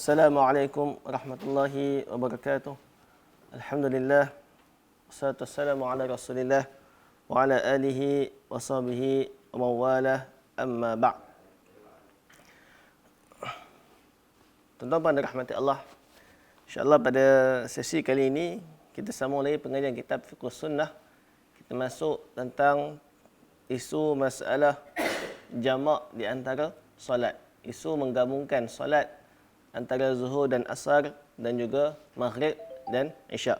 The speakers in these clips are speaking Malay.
Assalamualaikum warahmatullahi wabarakatuh. Alhamdulillah. Wassalatu wassalamu ala Rasulillah wa ala alihi wa sahbihi wa mawalah, amma ba'd. Tuan-tuan dan rahmati Allah, insya-Allah pada sesi kali ini kita sambung lagi pengajian kitab Fiqh Sunnah. Kita masuk tentang isu masalah jamak di antara solat. Isu menggabungkan solat antara zuhur dan asar dan juga maghrib dan isyak.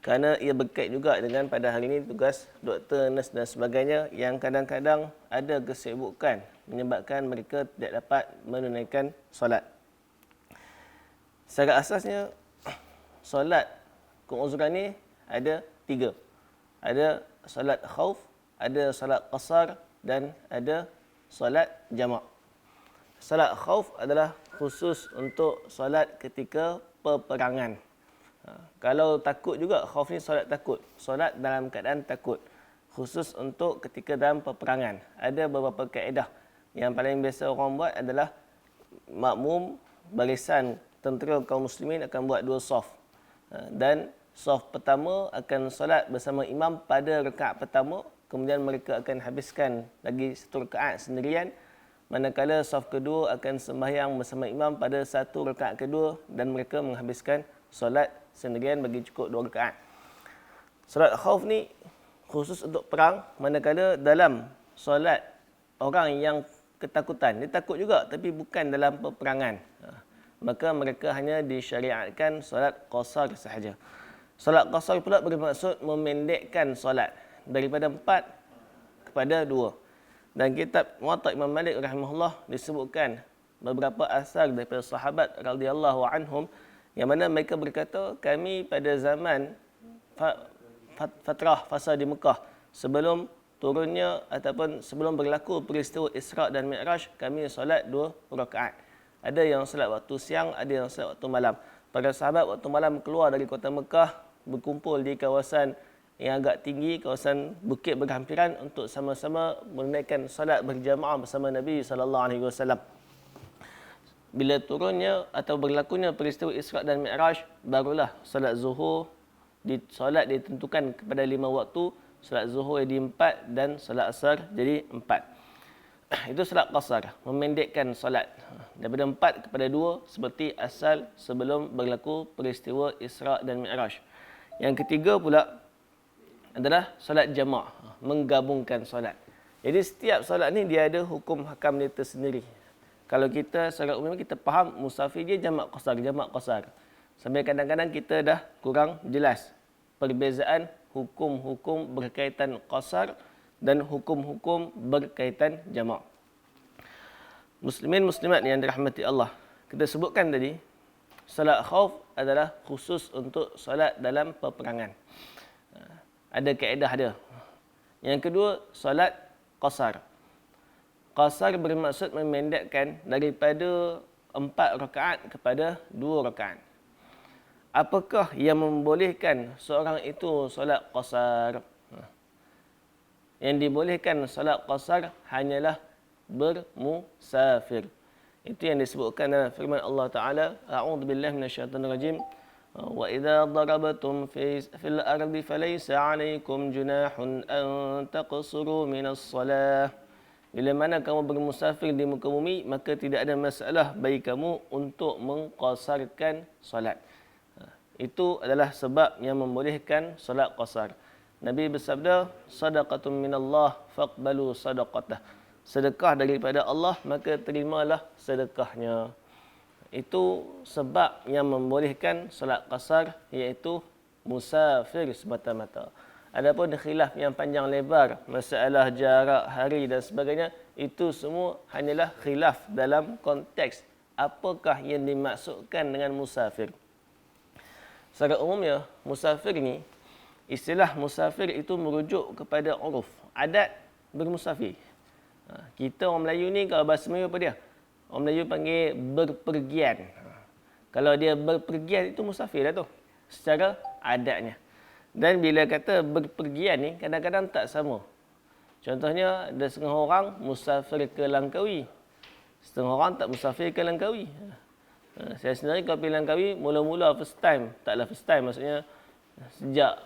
Kerana ia berkait juga dengan pada hari ini tugas doktor, nurse dan sebagainya yang kadang-kadang ada kesibukan menyebabkan mereka tidak dapat menunaikan solat. Secara asasnya, solat keuzuran ni ada 3. Ada solat khauf, ada solat qasar dan ada solat jamak. Solat khauf adalah khusus untuk solat ketika peperangan. Kalau takut juga, khauf ni solat takut. Solat dalam keadaan takut. Khusus untuk ketika dalam peperangan. Ada beberapa kaedah. Yang paling biasa orang buat adalah makmum barisan tentera kaum muslimin akan buat 2 saf. Dan saf pertama akan solat bersama imam pada rakaat pertama. Kemudian mereka akan habiskan lagi 1 rakaat sendirian. Manakala saf kedua akan sembahyang bersama imam pada 1 rakaat kedua dan mereka menghabiskan solat sendirian bagi cukup 2 rakaat. Solat khauf ni khusus untuk perang, manakala dalam solat orang yang ketakutan, dia takut juga tapi bukan dalam peperangan. Maka mereka hanya disyariatkan solat qasar sahaja. Solat qasar pula bermaksud memendekkan solat daripada 4 kepada 2. Dan kitab Muwatta Imam Malik rahimahullah disebutkan beberapa asar daripada sahabat radhiyallahu anhum yang mana mereka berkata, kami pada zaman fasa di Mekah sebelum turunnya ataupun sebelum berlaku peristiwa Isra' dan Mi'raj, kami solat 2 rakaat. Ada yang solat waktu siang, ada yang solat waktu malam. Para sahabat waktu malam keluar dari kota Mekah, berkumpul di kawasan yang agak tinggi, kawasan bukit berhampiran untuk sama-sama menunaikan solat berjamaah bersama Nabi SAW. Bila turunnya atau berlakunya peristiwa Isra' dan Mi'raj, barulah solat zuhur solat ditentukan kepada 5 waktu. Solat zuhur jadi 4 dan solat asar jadi 4. Itu solat qasar, memendekkan solat daripada 4 kepada 2 seperti asal sebelum berlaku peristiwa Isra' dan Mi'raj. Yang ketiga pula adalah solat jamak, menggabungkan solat. Jadi setiap solat ni dia ada hukum hakam dia tersendiri. Kalau kita secara umum kita faham musafir dia jamak qasar. Sampai kadang-kadang kita dah kurang jelas perbezaan hukum-hukum berkaitan qasar dan hukum-hukum berkaitan jamak. Muslimin muslimat yang dirahmati Allah, kita sebutkan tadi solat khauf adalah khusus untuk solat dalam peperangan. Ada kaedah dia. Yang kedua, solat qasar. Qasar bermaksud memendekkan daripada 4 rakaat kepada 2 rakaat. Apakah yang membolehkan seorang itu solat qasar? Yang dibolehkan solat qasar hanyalah bermusafir. Itu yang disebutkan dalam firman Allah Ta'ala, A'udzubillahi minasyaitonirrajim. Wa idza darabtum fil ardi falaysa 'alaykum junahun an taqsuru minas shalah. Bila mana kamu bermusafir di muka bumi, maka tidak ada masalah bagi kamu untuk mengqasarkan solat. Itu adalah sebab yang membolehkan solat qasar. Nabi bersabda, sadaqatun minallah faqbalu sadaqatah. Sedekah daripada Allah, maka terimalah sedekahnya. Itu sebab yang membolehkan solat qasar, iaitu musafir semata-mata. Adapun khilaf yang panjang lebar, masalah jarak, hari dan sebagainya, itu semua hanyalah khilaf dalam konteks apakah yang dimaksudkan dengan musafir. Secara umumnya, musafir ni, istilah musafir itu merujuk kepada uruf, adat bermusafir. Kita orang Melayu ni, kalau bahasa Melayu apa dia? Orang Melayu panggil berpergian. Kalau dia berpergian, itu musafir lah tu, secara adatnya. Dan bila kata berpergian ni, kadang-kadang tak sama. Contohnya, ada setengah orang musafir ke Langkawi. Setengah orang tak musafir ke Langkawi. Saya sendiri kalau pergi Langkawi, mula-mula first time. Taklah first time, maksudnya sejak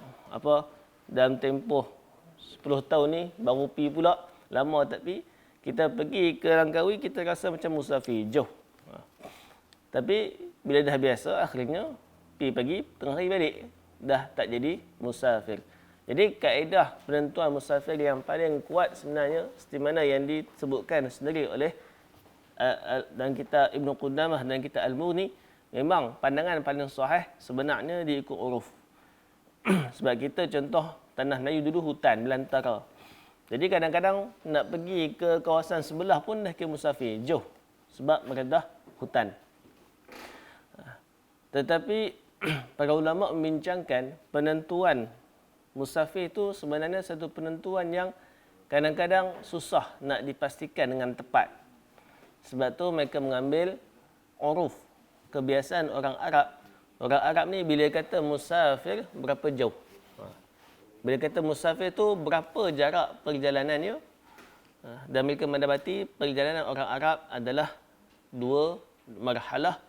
dalam tempoh 10 tahun ni, baru pergi pula. Lama tak pergi. Kita pergi ke Langkawi, kita rasa macam musafir, jauh. Tapi bila dah biasa, akhirnya pergi pagi, tengah hari balik. Dah tak jadi musafir. Jadi kaedah penentuan musafir yang paling kuat sebenarnya, seperti mana yang disebutkan sendiri oleh dan kita Ibn Qudamah dan kita Al-Mughni, memang pandangan paling sahih sebenarnya diikut uruf. Sebab kita contoh tanah Melayu dulu hutan belantara. Jadi kadang-kadang nak pergi ke kawasan sebelah pun dah kira musafir, jauh. Sebab mereka dah hutan. Tetapi para ulama membincangkan penentuan musafir itu sebenarnya satu penentuan yang kadang-kadang susah nak dipastikan dengan tepat. Sebab tu mereka mengambil uruf, kebiasaan orang Arab. Orang Arab ni bila kata musafir, berapa jauh? Bila kata musafir tu berapa jarak perjalanannya? Dan mereka mendapati perjalanan orang Arab adalah 2 marhalah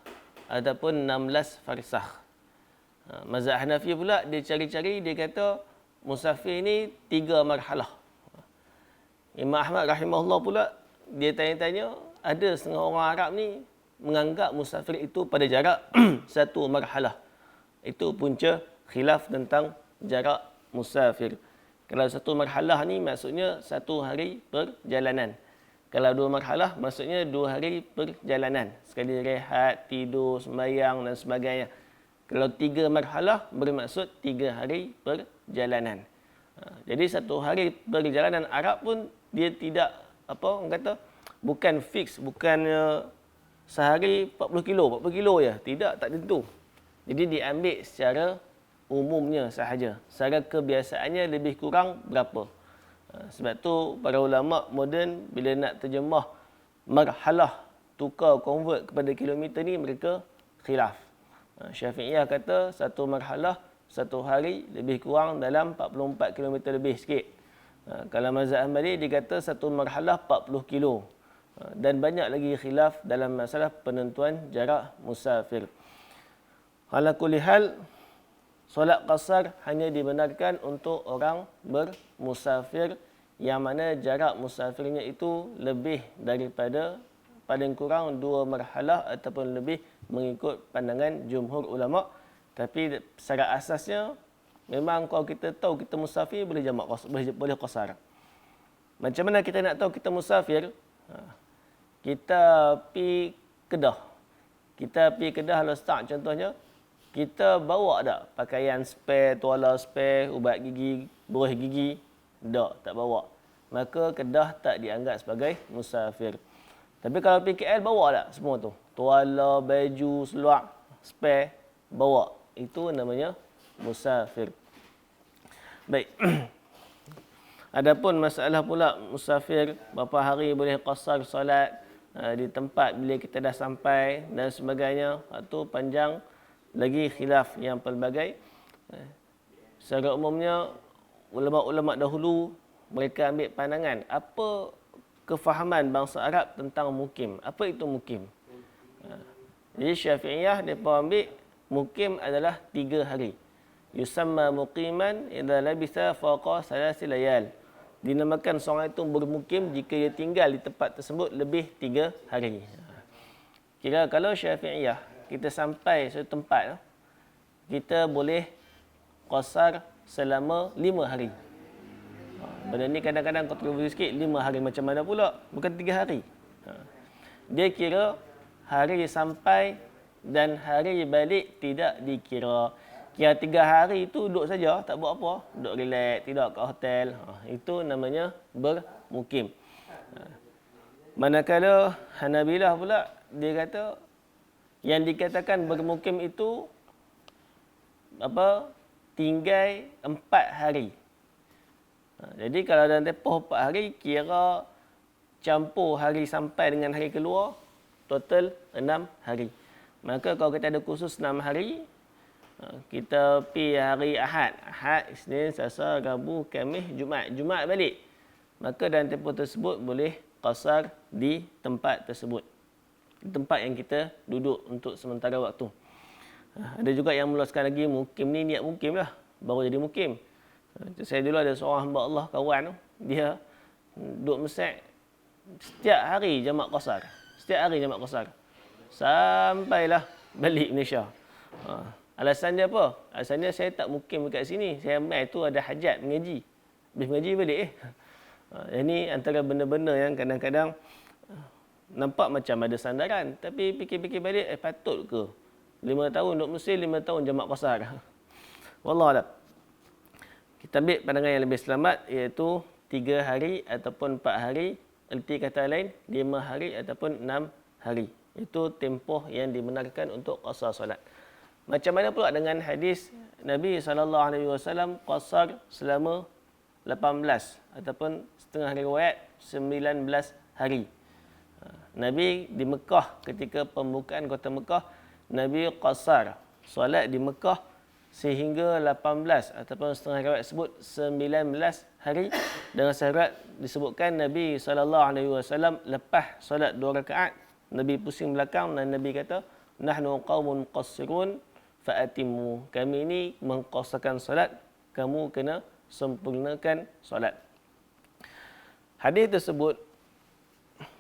ataupun 16 farsakh. Mazhab Hanafi pula dia cari-cari, dia kata musafir ni 3 marhalah. Imam Ahmad rahimahullah pula dia tanya-tanya, ada setengah orang Arab ni menganggap musafir itu pada jarak 1 marhalah. Itu punca khilaf tentang jarak musafir. Kalau 1 marhalah ni maksudnya 1 hari perjalanan. Kalau 2 marhalah maksudnya 2 hari perjalanan. Sekali rehat, tidur, sembahyang dan sebagainya. Kalau 3 marhalah bermaksud 3 hari perjalanan. Jadi 1 hari perjalanan Arab pun dia tidak orang kata bukan fix, bukan sehari 40 kilo je. Tidak, tak tentu. Jadi diambil secara umumnya sahaja. Secara kebiasaannya lebih kurang berapa. Sebab tu para ulama moden bila nak terjemah marhalah, tukar convert kepada kilometer ni mereka khilaf. Syafi'iyah kata 1 marhalah 1 hari lebih kurang dalam 44 km lebih sikit. Kalau mazhab Hanbali dia kata 1 marhalah 40 kilo. Dan banyak lagi khilaf dalam masalah penentuan jarak musafir. Ala kulli hal, solat qasar hanya dibenarkan untuk orang bermusafir yang mana jarak musafirnya itu lebih daripada paling kurang 2 marhalah ataupun lebih mengikut pandangan jumhur ulama. Tapi secara asasnya memang kalau kita tahu kita musafir boleh jamak, boleh qasar. Macam mana kita nak tahu kita musafir? Kita pi Kedah. Kita pi Kedah Al-Ustaz contohnya, kita bawa tak pakaian spare, tuala spare, ubat gigi, buruh gigi? Tak bawa. Maka Kedah tak dianggap sebagai musafir. Tapi kalau PKL bawa tak semua tu? Tuala, baju, seluar, spare, bawa. Itu namanya musafir. Baik. Adapun masalah pula musafir, berapa hari boleh qasar solat di tempat bila kita dah sampai dan sebagainya. Itu panjang lagi khilaf yang pelbagai. Secara umumnya ulama-ulama dahulu mereka ambil pandangan apa kefahaman bangsa Arab tentang mukim. Apa itu mukim? Jadi Syafi'iyah mereka ambil mukim adalah 3 hari. Yusamma muqiman idza labisa faqa 3 layal. Dinamakan seorang itu bermukim jika dia tinggal di tempat tersebut lebih 3 hari. Kira kalau Syafi'iyah kita sampai suatu tempat, kita boleh qasar selama 5 hari. Benda ni kadang-kadang kontroversi sikit, 5 hari macam mana pula? Bukan 3 hari. Dia kira hari sampai dan hari balik tidak dikira. Kira 3 hari itu duduk saja, tak buat apa. Duduk relax, tidak kat hotel. Itu namanya bermukim. Manakala Hanabilah pula, dia kata yang dikatakan bermukim itu tinggal 4 hari. Jadi kalau dalam tempoh 4 hari, kira campur hari sampai dengan hari keluar, total 6 hari. Maka kalau kita ada kursus 6 hari, kita pergi hari Ahad. Ahad, Isnin, Selasa, Rabu, Khamis, Jumaat. Jumaat balik. Maka dalam tempoh tersebut boleh qasar di tempat tersebut. di tempat yang kita duduk untuk sementara waktu. Ada juga yang meluaskan lagi mukim ni niat mukim lah, baru jadi mukim. Saya dulu ada seorang hamba Allah kawan tu, dia duduk Mesir setiap hari jamak qasar. Setiap hari jamak qasar. Sampailah balik Malaysia. Alasan dia apa? Alasan dia saya tak mukim dekat sini. Saya mai tu ada hajat mengaji. Habis mengaji balik Ini antara benda-benda yang kadang-kadang nampak macam ada sandaran. Tapi fikir-fikir balik, patut ke? 5 tahun duduk Mesir, 5 tahun jamak qasar. Wallahualam. Kita ambil pandangan yang lebih selamat, iaitu 3 hari ataupun 4 hari. Erti kata lain, 5 hari ataupun 6 hari. Itu tempoh yang dibenarkan untuk qasar solat. Macam mana pula dengan hadis Nabi SAW qasar selama 18 ataupun setengah riwayat 19 hari. Nabi di Mekah ketika pembukaan kota Mekah, Nabi qasar solat di Mekah sehingga 18 ataupun setengah riwayat sebut 19 hari. Dengan syarat disebutkan Nabi SAW lepas solat 2 rakaat, Nabi pusing belakang dan Nabi kata, "Nahnu qaumun muqassirun fa'atimu." Kami ini mengqasarkan solat, kamu kena sempurnakan solat. Hadis tersebut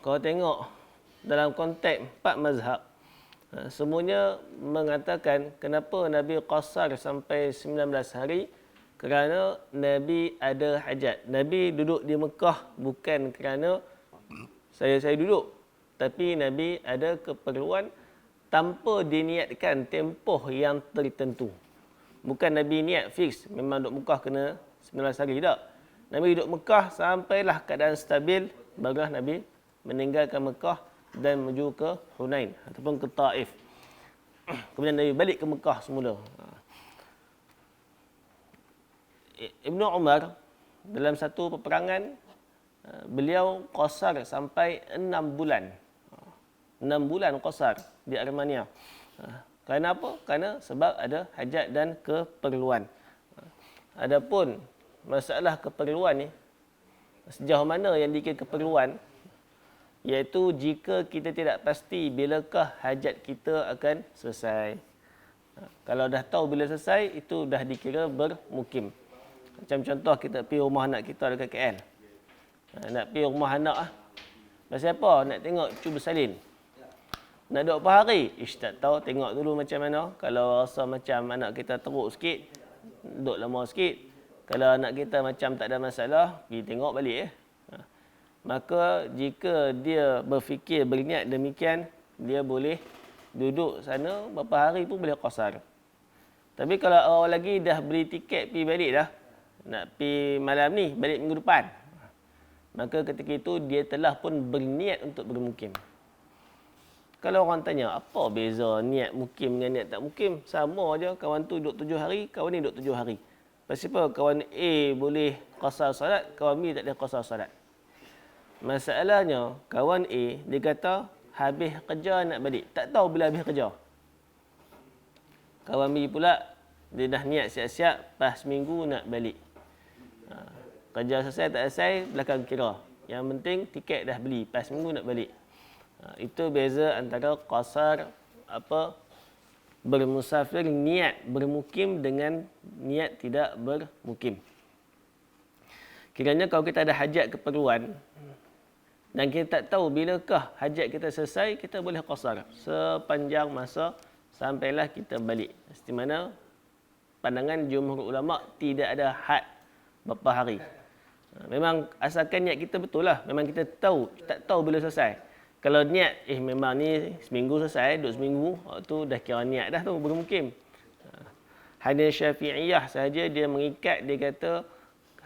kalau tengok dalam konteks 4 mazhab, semuanya mengatakan kenapa Nabi qasar sampai 19 hari, kerana Nabi ada hajat. Nabi duduk di Mekah bukan kerana saya duduk, tapi Nabi ada keperluan tanpa diniatkan tempoh yang tertentu. Bukan Nabi niat fix, memang duduk Mekah kena 19 hari, tak. Nabi duduk Mekah sampailah keadaan stabil, barulah Nabi meninggalkan Mekah dan menuju ke Hunain ataupun ke Taif. Kemudian Nabi balik ke Mekah semula. Ibnu Umar dalam satu peperangan, beliau qasar sampai 6 bulan. 6 bulan qasar di Armenia. Kerana apa? Kerana sebab ada hajat dan keperluan. Adapun masalah keperluan ni, sejauh mana yang dikira keperluan, iaitu jika kita tidak pasti bilakah hajat kita akan selesai. Kalau dah tahu bila selesai, itu dah dikira bermukim. Macam contoh kita pergi rumah anak kita dekat KL. Nak pergi rumah anak pasal apa? Nak tengok cuba salin. Nak duduk berapa hari? Tak tahu, tengok dulu macam mana. Kalau rasa macam anak kita teruk sikit, duduk lama sikit. Kalau anak kita macam tak ada masalah, pergi tengok balik. Maka jika dia berfikir, berniat demikian, dia boleh duduk sana berapa hari pun boleh qasar. Tapi kalau orang lagi dah beli tiket pergi balik dah, nak pergi malam ni, balik minggu depan, maka ketika itu dia telah pun berniat untuk bermukim. Kalau orang tanya, apa beza niat mukim dengan niat tak mukim? Sama aja, kawan tu duduk 7 hari, kawan ni duduk 7 hari. Pasal apa? Kawan A boleh qasar salat, kawan B tak boleh qasar salat. Masalahnya, kawan A, dia kata, habis kerja nak balik. Tak tahu bila habis kerja. Kawan B pula, dia dah niat siap-siap, pas minggu nak balik. Kerja selesai tak selesai, belakang kira. Yang penting, tiket dah beli, pas minggu nak balik. Itu beza antara qasar bermusafir, niat bermukim dengan niat tidak bermukim. Kiranya kalau kita ada hajat keperluan dan kita tak tahu bilakah hajat kita selesai, kita boleh qasar sepanjang masa sampailah kita balik. Di mana pandangan jumhur ulama tidak ada had berapa hari. Memang asalkan niat kita betul lah. Memang kita tahu, tak tahu bila selesai. Kalau niat, memang ni seminggu selesai, duduk seminggu, waktu dah kira niat dah tu, bermukim. Hadis Syafi'iyah sahaja dia mengikat, dia kata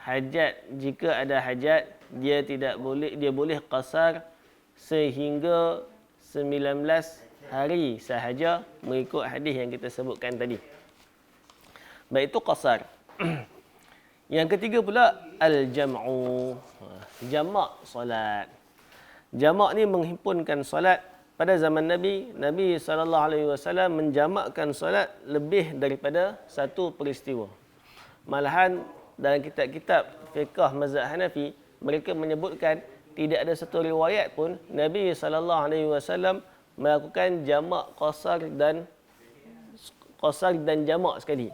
hajat, jika ada hajat, dia boleh qasar sehingga 19 hari sahaja mengikut hadis yang kita sebutkan tadi. Baik, itu qasar. Yang ketiga pula, al-jam'u. Jamak solat. Jamak ni menghimpunkan solat. Pada zaman Nabi, Nabi SAW menjamakkan solat lebih daripada satu peristiwa. Malahan dalam kitab-kitab fiqh mazhab Hanafi, mereka menyebutkan tidak ada satu riwayat pun Nabi SAW melakukan jamak qasar dan jamak sekali.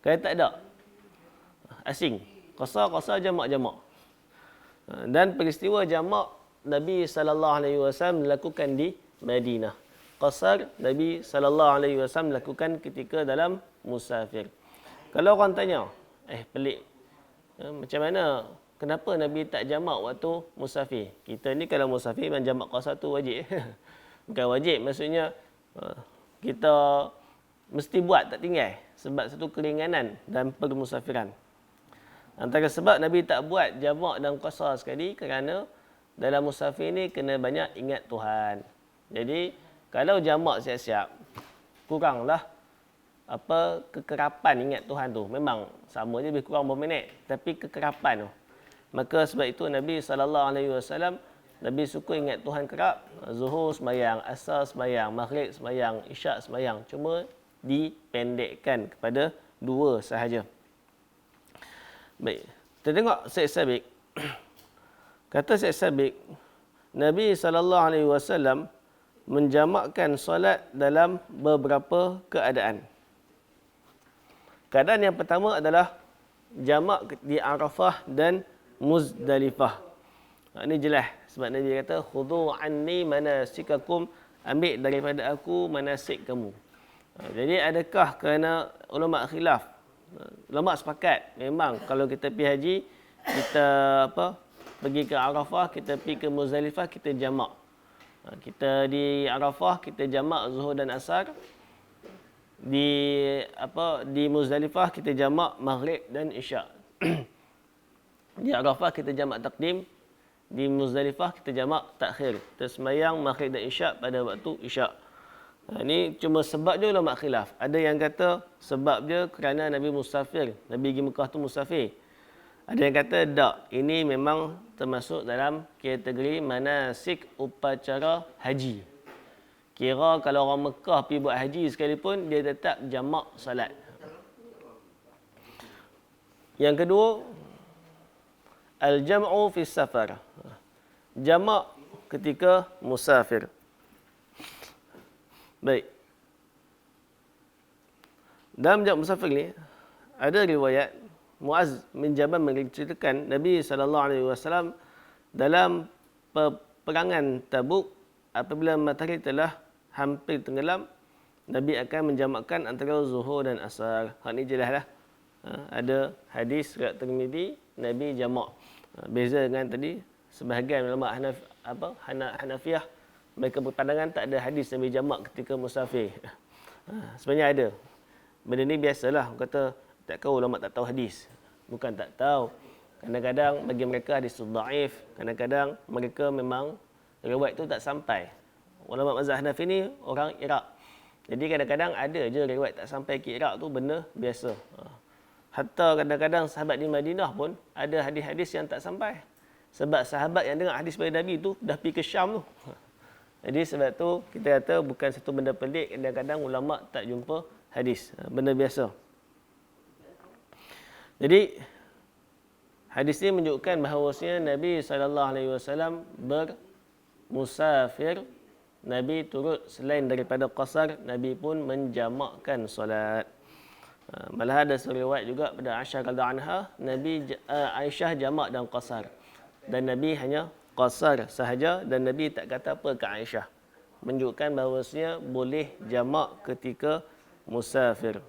Kalau tak ada, asing. Qasar, jamak. Dan peristiwa jamak Nabi SAW dilakukan di Madinah. Qasar Nabi SAW lakukan ketika dalam musafir. Kalau orang tanya, pelik. Macam mana? Kenapa Nabi tak jamak waktu musafir? Kita ni kalau musafir memang jamak qasar tu wajib. Bukan wajib, maksudnya kita mesti buat, tak tinggal. Sebab satu keringanan dan permusafiran. Antara sebab Nabi tak buat jamak dan qasar sekali kerana dalam musafir ni kena banyak ingat Tuhan. Jadi kalau jamak siap-siap, kuranglah kekerapan ingat Tuhan tu. Memang sama je, lebih kurang berapa minit, tapi kekerapan tu. Maka sebab itu Nabi SAW, Nabi suka ingat Tuhan kerap. Zuhur sembahyang, asar sembahyang, maghrib sembahyang, isyak sembahyang. Cuma dipendekkan kepada 2 sahaja. Baik, kita tengok Syekh Sabiq. Kata Syekh Sabiq, Nabi SAW menjamakkan solat dalam beberapa keadaan. Keadaan yang pertama adalah jamak di Arafah dan Muzdalifah. Ini jelas sebab Nabi kata khudhu anni manasikakum, ambil daripada aku manasik kamu. Jadi adakah kerana ulama khilaf? Ulama sepakat memang kalau kita pergi haji, kita pergi ke Arafah, kita pergi ke Muzdalifah, kita jamak. Kita di Arafah kita jamak zuhur dan asar. Di Muzdalifah kita jamak maghrib dan isyak. Di Arafah kita jamak takdim, di Muzdalifah kita jamak takhir. Kita sembahyang maghrib dan isyak pada waktu isyak. Ini cuma sebab je ulama khilaf. Ada yang kata sebab dia kerana Nabi musafir, Nabi pergi Mekah tu musafir. Ada yang kata tak, ini memang termasuk dalam kategori manasik upacara haji. Kira kalau orang Mekah pergi buat haji sekalipun, dia tetap jamak salat. Yang kedua, al-jam'u fi safar. Jamak ketika musafir. Baik. Dalam jamak musafir ni, ada riwayat Muaz bin Jabal menceritakan Nabi SAW dalam peperangan Tabuk, apabila matahari telah hampir tenggelam, Nabi akan menjamakkan antara zuhur dan asar. Hak ni jelaslah. Ada hadis riwayat Tirmizi, Nabi jamak. Beza dengan tadi sebahagian ulama Hanafiyah, mereka berpandangan tak ada hadis Nabi jamak ketika musafir. Sebenarnya ada. Benda ni biasalah. Orang kata, tak kau ulama tak tahu hadis. Bukan tak tahu. Kadang-kadang bagi mereka hadis tu dhaif. Kadang-kadang mereka memang riwayat tu tak sampai. Ulama mazhab Hanafi ni orang Iraq. Jadi kadang-kadang ada je riwayat tak sampai ke Iraq tu benda biasa. Hatta kadang-kadang sahabat di Madinah pun ada hadis-hadis yang tak sampai. Sebab sahabat yang dengar hadis dari Nabi tu dah pergi ke Syam tu. Jadi sebab tu kita kata bukan satu benda pelik, kadang-kadang ulama tak jumpa hadis. Benda biasa. Jadi hadis ini menunjukkan bahawasanya Nabi SAW bermusafir. Nabi turut selain daripada qasar, Nabi pun menjamakkan solat. Malah ada riwayat juga pada Aisyah radhiyallahu anha, Aisyah jamak dan qasar. Dan Nabi hanya qasar sahaja dan Nabi tak kata apa ke Aisyah. Menunjukkan bahawasanya boleh jamak ketika musafir.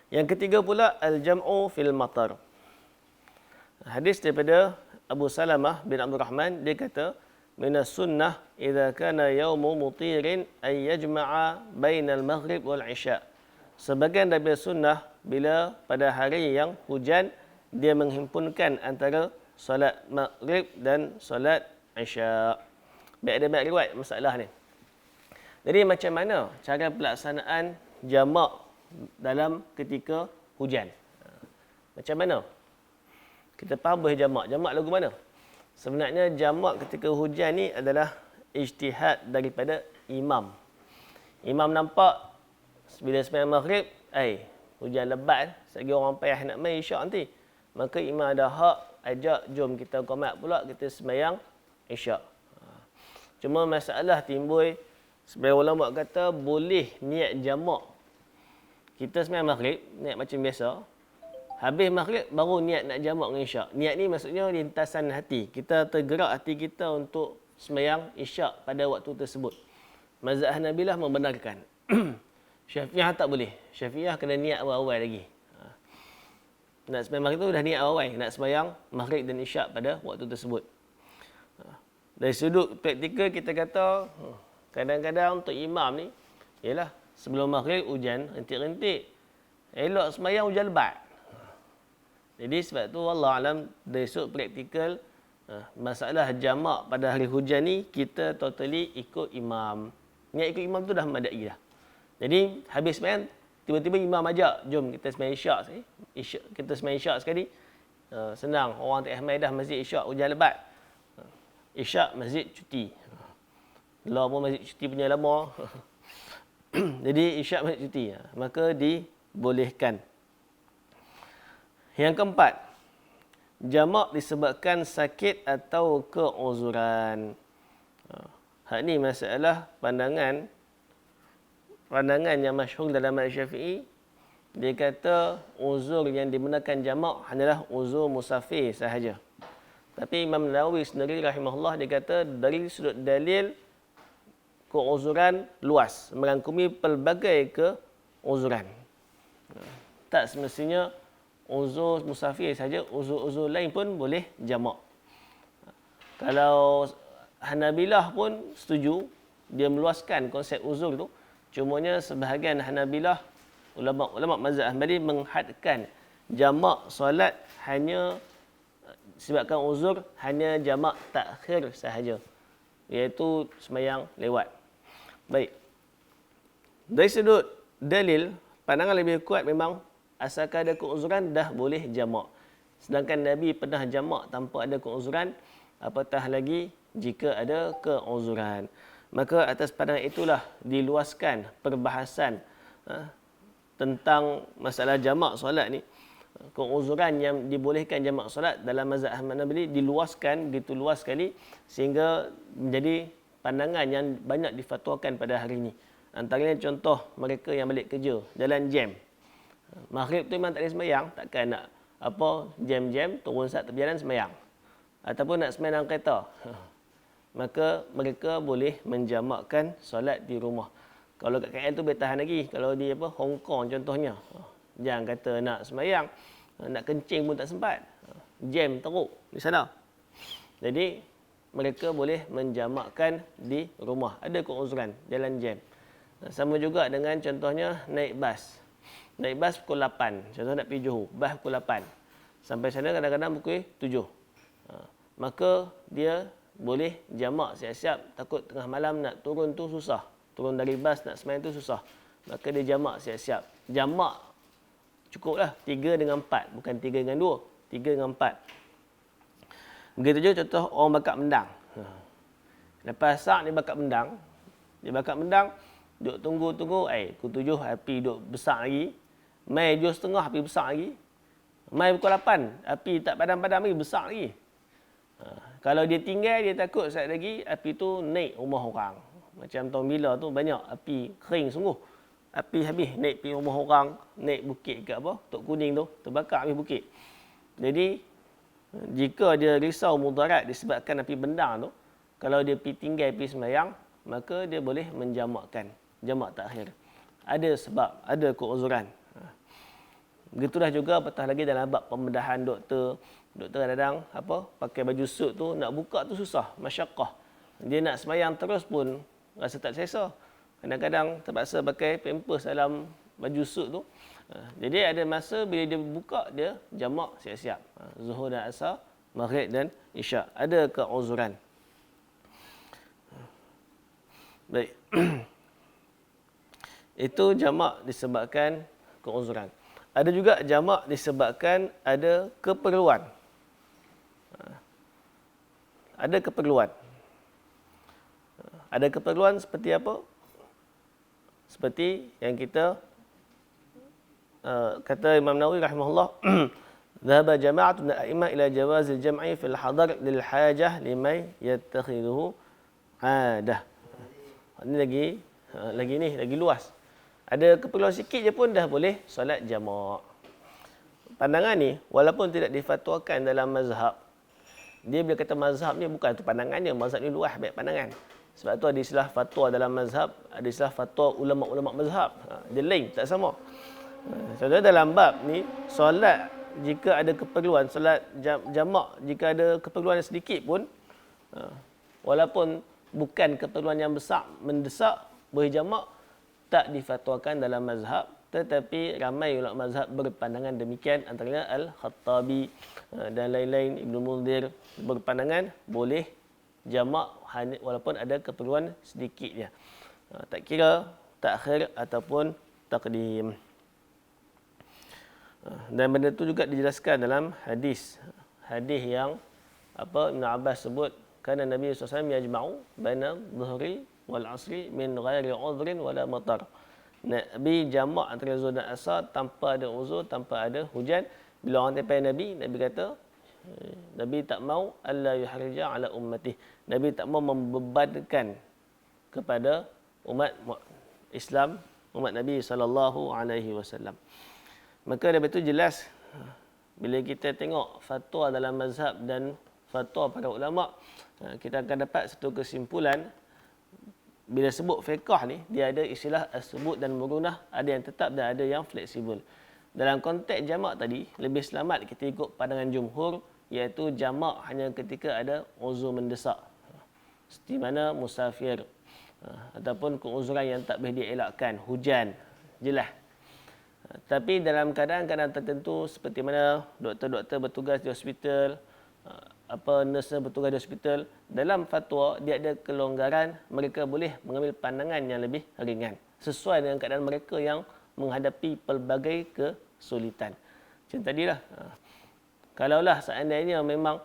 Yang ketiga pula al-jam'u fil matar. Hadis daripada Abu Salamah bin Abdul Rahman, dia kata minas sunnah idza kana yaumu mutirin ay yajma'a bainal maghrib wal isya. Sebagian daripada sunnah bila pada hari yang hujan dia menghimpunkan antara solat maghrib dan solat isya. Baik, ada banyak riwayat masalah ni. Jadi macam mana cara pelaksanaan jamak dalam ketika hujan? Macam mana? Kita faham boleh jamak. Jamak lagu mana? Sebenarnya jamak ketika hujan ni adalah ijtihad daripada imam. Imam nampak bila sembahyang maghrib, hujan lebat, selagi orang payah nak main isyak nanti. Maka imam ada hak ajak, jom kita qomat pula, kita sembahyang isyak. Cuma masalah timbul, sebagai ulama kata boleh niat jamak. Kita sembahyang maghrib, niat macam biasa. Habis maghrib baru niat nak jamak dengan isyak. Niat ni maksudnya lintasan hati. Kita tergerak hati kita untuk sembahyang isyak pada waktu tersebut. Mazhab Hanabilah membenarkan. Syafi'iyah tak boleh. Syafi'iyah kena niat awal-awal lagi. Nak sembahyang maghrib tu dah niat awal. Nak sembahyang maghrib dan isyak pada waktu tersebut. Dari sudut praktikal kita kata, kadang-kadang untuk imam ni, ialah sebelum maghrib hujan, rentik-rentik. Elok sembahyang hujan lebat. Jadi sebab tu wallah alam dari sudut praktikal, masalah jamak pada hari hujan ni, kita totally ikut imam. Niat ikut imam tu dah memadai dah. Jadi habis sembahyang, tiba-tiba imam ajak, jom kita sembahyang isyak sekali. Kita sembahyang isyak sekali. Senang, orang tak ramai dah masjid isyak hujan lebat. Isyak masjid cuti. Lama masjid cuti punya lama. Jadi isyak masjid cuti. Maka dibolehkan. Yang keempat, jamak disebabkan sakit atau keuzuran. Hak ni masalah pandangan yang masyhur dalam mazhab Syafi'i. Dia kata uzur yang digunakan jamak hanyalah uzur musafir sahaja. Tapi Imam Nawawi sendiri rahimahullah dia kata dari sudut dalil keuzuran luas, merangkumi pelbagai keuzuran. Tak semestinya uzur musafir saja, uzur-uzur lain pun boleh jamak. Kalau Hanabilah pun setuju, dia meluaskan konsep uzur tu. Cumanya sebahagian Hanabilah, ulama mazhab Hanbali menghadkan jamak solat hanya sebabkan uzur, hanya jamak takhir sahaja, iaitu sembahyang lewat. Baik. Dari sudut dalil, pandangan lebih kuat memang asalkan ada keuzuran dah boleh jamak. Sedangkan Nabi pernah jamak tanpa ada keuzuran, apatah lagi jika ada keuzuran. Maka atas pandangan itulah diluaskan perbahasan tentang masalah jamak solat ni. Keuzuran yang dibolehkan jamak solat dalam mazhab Ahmad Hanbali diluaskan begitu luas sekali sehingga menjadi pandangan yang banyak difatwakan pada hari ini. Antaranya contoh mereka yang balik kerja, jalan jam. Maghrib tu memang tak ada sembahyang, takkan nak jam-jam turun saat perjalanan sembahyang. Ataupun nak sembahyang dalam kereta. Maka mereka boleh menjamakkan solat di rumah. Kalau kat KL tu boleh tahan lagi. Kalau di Hong Kong contohnya, jangan kata nak sembahyang, nak kencing pun tak sempat. Jam teruk di sana. Jadi mereka boleh menjamakkan di rumah. Ada keuzuran jalan jam. Sama juga dengan contohnya naik bas. Naik bas pukul 8. Contoh nak pergi Johor, bas pukul 8. Sampai sana kadang-kadang pukul 7. Maka dia boleh jamak siap-siap, takut tengah malam nak turun tu susah. Turun dari bas nak sembahyang tu susah. Maka dia jamak siap-siap. Jamak cukuplah 3 dengan 4, bukan 3 dengan 2. 3 dengan 4. Begitu juga contoh orang bakar mendang. Lepas asar dia bakar mendang. Dia bakar mendang, duduk tunggu-tunggu, pukul 7 api duduk besar lagi. Mai 7.30 api besar lagi. Mai pukul 8 api tak padam-padam lagi, besar lagi. Kalau dia tinggal, dia takut sekejap lagi api tu naik rumah orang. Macam tahun bila tu banyak api kering sungguh. Api habis naik pergi rumah orang, naik bukit ke Tok Kuning tu, terbakar habis bukit. Jadi jika dia risau mudarat disebabkan api bendang tu, kalau dia pergi tinggal pergi sembahyang, maka dia boleh menjamakkan jamak takhir. Ada sebab, ada keuzuran. Begitulah juga apatah lagi dalam bab pembedahan doktor. Doktor kadang-kadang pakai baju suit tu nak buka tu susah, masyaqqah. Dia nak sembahyang terus pun rasa tak selesa. Kadang-kadang terpaksa pakai pampers dalam baju suit tu. Jadi ada masa bila dia buka dia jamak siap-siap. Zuhur dan asar, maghrib dan isyak. Ada keuzuran. Baik. Itu jamak disebabkan keuzuran. Ada juga jamak disebabkan ada keperluan. Ada keperluan. Ada keperluan seperti apa? Seperti yang kita kata Imam Nawawi rahimahullah, "Dhahaba jama'atun min al-a'immah ila jawaz al-jam'i fil hadar lil hajah liman yattakhiduhu Dah. Ini lagi luas. Ada keperluan sikit je pun dah boleh solat jamak. Pandangan ni walaupun tidak difatwakan dalam mazhab, dia bila kata mazhab ni bukan tu pandangannya, mazhab ni luas banyak pandangan. Sebab tu ada istilah fatwa dalam mazhab, ada istilah fatwa ulama-ulama mazhab. Dia lain, tak sama. Contohnya dalam bab ni, solat jika ada keperluan, solat jamak jika ada keperluan yang sedikit pun, walaupun bukan keperluan yang besar, mendesak, boleh jamak, tak difatwakan dalam mazhab. Tetapi ramai ulama mazhab berpandangan demikian, antaranya Al-Khattabi dan lain-lain, Ibnu Munzir berpandangan boleh jamak walaupun ada keperluan sedikit je. Tak kira takhir ataupun taqdim. Dan benda itu juga dijelaskan dalam hadis yang Ibn Abbas sebut, kana Nabi SAW yajma'u baina dhuhri wal asri min ghairi udhrin wala matar. Nabi jamak antara zuhur dan asar tanpa ada uzur, tanpa ada hujan. Bila orang tanya Nabi kata, Nabi tak mau alla yuharija ala ummati. Nabi tak mau membebankan kepada umat Islam, umat Nabi SAW. Maka daripada itu jelas, bila kita tengok fatwa dalam mazhab dan fatwa para ulama, kita akan dapat satu kesimpulan. Bila sebut fiqh ni, dia ada istilah as-subut dan murunah, ada yang tetap dan ada yang fleksibel. Dalam konteks jamak tadi, lebih selamat kita ikut pandangan jumhur, iaitu jamak hanya ketika ada uzur mendesak. Seperti mana musafir, ataupun keuzuran yang tak boleh dielakkan, hujan, jelas. Tapi dalam keadaan-keadaan tertentu, seperti mana doktor-doktor bertugas di hospital, nurse bertugas di hospital, dalam fatwa dia ada kelonggaran, mereka boleh mengambil pandangan yang lebih ringan sesuai dengan keadaan mereka yang menghadapi pelbagai kesulitan. Macam tadilah, kalaulah seandainya memang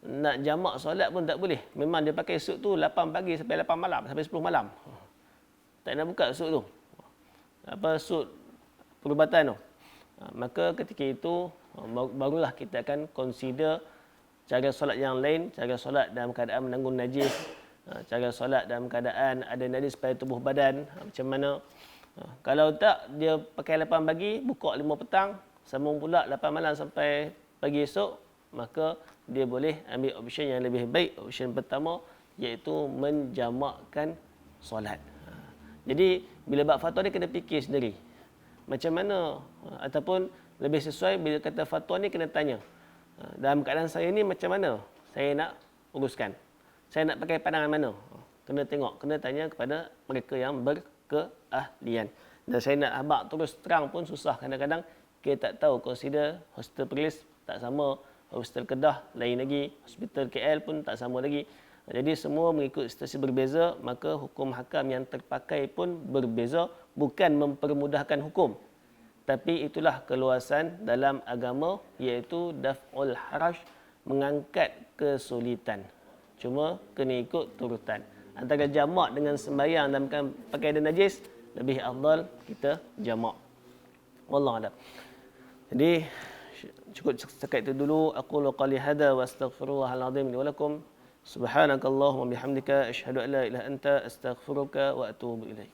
nak jamak solat pun tak boleh, memang dia pakai suit tu 8 pagi sampai 8 malam, sampai 10 malam, tak nak buka suit tu, suit perubatan tu, maka ketika itu barulah kita akan consider cara solat yang lain, cara solat dalam keadaan menanggung najis, cara solat dalam keadaan ada najis pada tubuh badan, macam mana. Kalau tak, dia pakai 8 pagi, buka 5 petang, sambung pula 8 malam sampai pagi esok, maka dia boleh ambil option yang lebih baik. Option pertama iaitu menjamakkan solat. Jadi bila bab fatwa ni kena fikir sendiri, macam mana, ataupun lebih sesuai bila kata fatwa ni kena tanya, dalam keadaan saya ni macam mana saya nak uruskan, saya nak pakai pandangan mana, kena tengok, kena tanya kepada mereka yang berkeahlian. Dan saya nak habaq terus terang pun susah, kadang-kadang kita tak tahu, consider hospital Perlis tak sama, hospital Kedah lain lagi, hospital KL pun tak sama lagi. Jadi semua mengikut situasi berbeza, maka hukum hakam yang terpakai pun berbeza, bukan mempermudahkan hukum, tapi itulah keluasan dalam agama, iaitu daf'ul haraj, mengangkat kesulitan. Cuma kena ikut turutan. Antara jamak dengan sembahyang dan pakai ada najis, lebih afdal kita jamak. Wallahu a'lam. Jadi cukup setakat itu dulu. Aqulu qali hada wa astaghfirullahal azim li wa lakum. Subhanakallahumma bihamdika asyhadu an la ilaha illa anta astaghfiruka wa atubu ilaik.